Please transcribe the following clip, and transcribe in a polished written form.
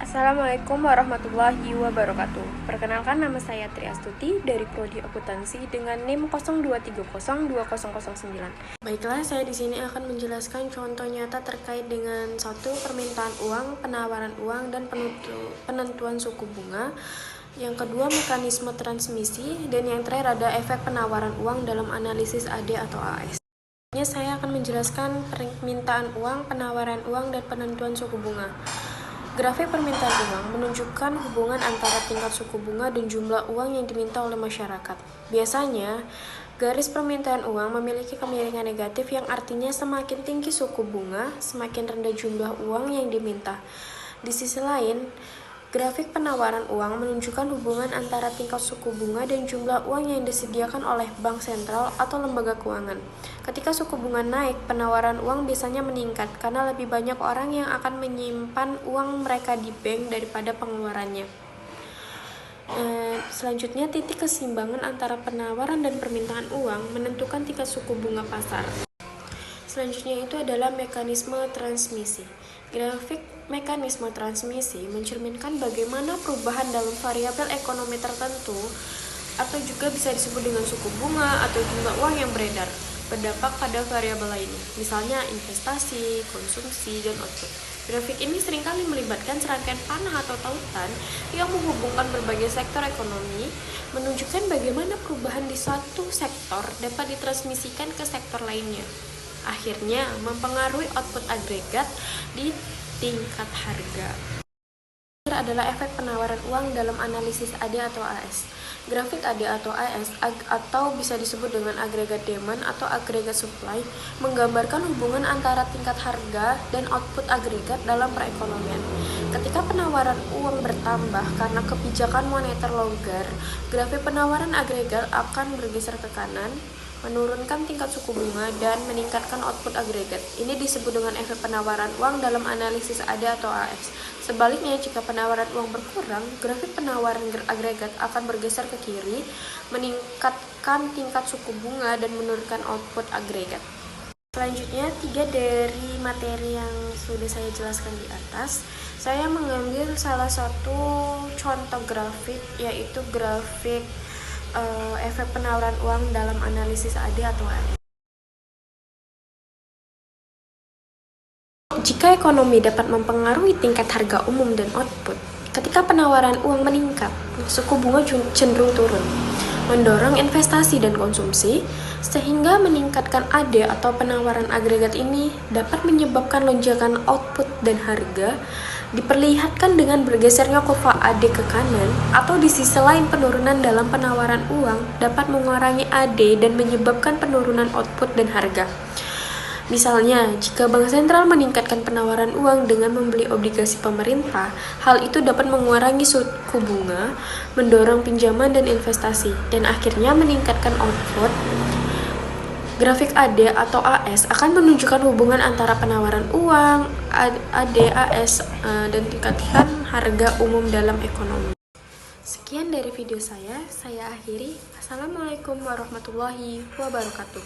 Assalamualaikum warahmatullahi wabarakatuh. Perkenalkan, nama saya Tri Astuti dari Prodi Akuntansi dengan NIM 02302009. Baiklah, saya di sini akan menjelaskan contoh nyata terkait dengan satu, permintaan uang, penawaran uang, dan penentuan suku bunga. Yang kedua, mekanisme transmisi, dan yang terakhir ada efek penawaran uang dalam analisis AD atau AS. Saya akan menjelaskan permintaan uang, penawaran uang, dan penentuan suku bunga. Grafik permintaan uang menunjukkan hubungan antara tingkat suku bunga dan jumlah uang yang diminta oleh masyarakat. Biasanya, garis permintaan uang memiliki kemiringan negatif yang artinya semakin tinggi suku bunga, semakin rendah jumlah uang yang diminta. Di sisi lain, grafik penawaran uang menunjukkan hubungan antara tingkat suku bunga dan jumlah uang yang disediakan oleh bank sentral atau lembaga keuangan. Ketika suku bunga naik, penawaran uang biasanya meningkat karena lebih banyak orang yang akan menyimpan uang mereka di bank daripada pengeluarannya. Selanjutnya, titik keseimbangan antara penawaran dan permintaan uang menentukan tingkat suku bunga pasar. Selanjutnya itu adalah mekanisme transmisi. Grafik mekanisme transmisi mencerminkan bagaimana perubahan dalam variabel ekonomi tertentu atau juga bisa disebut dengan suku bunga atau jumlah uang yang beredar berdampak pada variabel lainnya, misalnya investasi, konsumsi, dan output. Grafik ini seringkali melibatkan serangkaian panah atau tautan yang menghubungkan berbagai sektor ekonomi, menunjukkan bagaimana perubahan di suatu sektor dapat ditransmisikan ke sektor lainnya. Akhirnya mempengaruhi output agregat di tingkat harga. Adalah efek penawaran uang dalam analisis AD atau AS. Grafik AD atau AS atau bisa disebut dengan agregat demand atau agregat supply menggambarkan hubungan antara tingkat harga dan output agregat dalam perekonomian. Ketika penawaran uang bertambah karena kebijakan moneter longgar, grafik penawaran agregat akan bergeser ke kanan, menurunkan tingkat suku bunga, dan meningkatkan output agregat. Ini disebut dengan efek penawaran uang dalam analisis AD atau AS. Sebaliknya, jika penawaran uang berkurang, grafik penawaran agregat akan bergeser ke kiri, meningkatkan tingkat suku bunga dan menurunkan output agregat. Selanjutnya, 3 dari materi yang sudah saya jelaskan di atas, saya mengambil salah satu contoh grafik, yaitu grafik efek penawaran uang dalam analisis AD atau AS. Jika ekonomi dapat mempengaruhi tingkat harga umum dan output, ketika penawaran uang meningkat, suku bunga cenderung turun, mendorong investasi dan konsumsi, sehingga meningkatkan AD atau penawaran agregat ini dapat menyebabkan lonjakan output dan harga, diperlihatkan dengan bergesernya kurva AD ke kanan, atau di sisi lain penurunan dalam penawaran uang dapat mengurangi AD dan menyebabkan penurunan output dan harga. Misalnya, jika bank sentral meningkatkan penawaran uang dengan membeli obligasi pemerintah, hal itu dapat mengurangi suku bunga, mendorong pinjaman dan investasi, dan akhirnya meningkatkan output. Grafik AD atau AS akan menunjukkan hubungan antara penawaran uang, AD, AS, dan tingkatkan harga umum dalam ekonomi. Sekian dari video saya akhiri. Assalamualaikum warahmatullahi wabarakatuh.